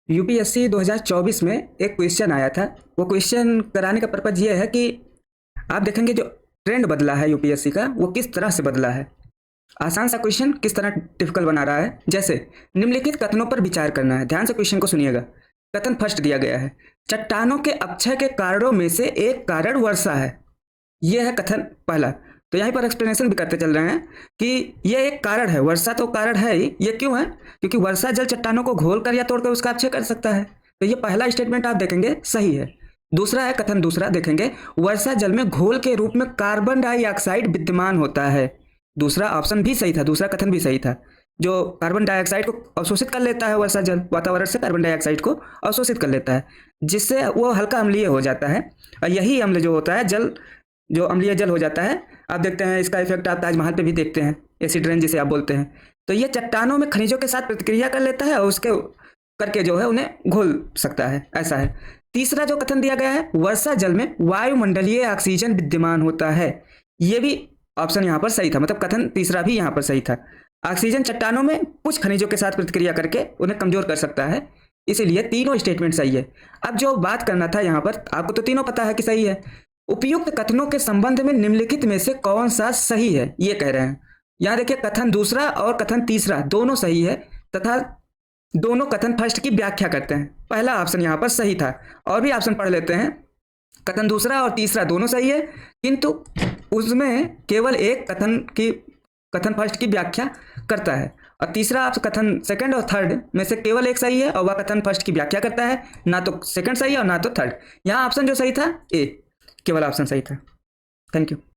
UPSC 2024 में एक question आया था। वो क्वेश्चन कराने का पर्पज ये है कि आप देखेंगे जो ट्रेंड बदला है यूपीएससी का वो किस तरह से बदला है। आसान सा क्वेश्चन किस तरह डिफिकल्ट बना रहा है। जैसे निम्नलिखित कथनों पर विचार करना है। ध्यान से क्वेश्चन को सुनिएगा। कथन फर्स्ट दिया गया है, चट्टानों के अपक्षय के कारणों में से एक कारण वर्षा है। यह है कथन पहला। तो यहीं पर एक्सप्लेनेशन भी करते चल रहे हैं कि यह एक कारण है। वर्षा तो कारण है ही। ये क्यों है? क्योंकि वर्षा जल चट्टानों को घोलकर या तोड़कर उसका अपक्षय कर सकता है। तो ये पहला स्टेटमेंट आप देखेंगे सही है। दूसरा है कथन दूसरा, देखेंगे वर्षा जल में घोल के रूप में कार्बन डाइऑक्साइड विद्यमान होता है। दूसरा ऑप्शन भी सही था, दूसरा कथन भी सही था। जो कार्बन डाइऑक्साइड को अवशोषित कर लेता है, वर्षा जल वातावरण से कार्बन डाइऑक्साइड को अवशोषित कर लेता है, जिससे वो हल्का अम्लीय हो जाता है। और यही अम्ल जो होता है जल, जो अम्लीय जल हो जाता है, आप देखते हैं इसका इफेक्ट आप ताजमहल पे भी देखते हैं, एसिड रेन जिसे आप बोलते हैं। तो ये चट्टानों में खनिजों के साथ प्रतिक्रिया कर लेता है और उसके करके जो है उन्हें घोल सकता है, ऐसा है। तीसरा जो कथन दिया गया है, वर्षा जल में वायुमंडलीय ऑक्सीजन विद्यमान होता है, ये भी ऑप्शन यहाँ पर सही था। मतलब कथन तीसरा भी यहाँ पर सही था। ऑक्सीजन चट्टानों में कुछ खनिजों के साथ प्रतिक्रिया करके उन्हें कमजोर कर सकता है, इसीलिए तीनों स्टेटमेंट सही है। अब जो बात करना था यहाँ पर, आपको तो तीनों पता है कि सही है। उपयुक्त कथनों के संबंध में निम्नलिखित में से कौन सा सही है, ये कह रहे हैं। यहाँ देखिए कथन दूसरा और कथन तीसरा दोनों सही है, तथा दोनों कथन फर्स्ट की व्याख्या करते हैं। पहला ऑप्शन यहाँ पर सही था। और भी ऑप्शन पढ़ लेते हैं। कथन दूसरा और तीसरा दोनों सही है, किंतु उसमें केवल एक कथन फर्स्ट की व्याख्या करता है, और तीसरा आप कथन सेकंड और थर्ड में से केवल एक सही है और वह कथन फर्स्ट की व्याख्या करता है। ना तो सेकंड सही है और ना तो थर्ड। यहाँ ऑप्शन जो सही था ए, केवल ऑप्शन सही था। Thank you.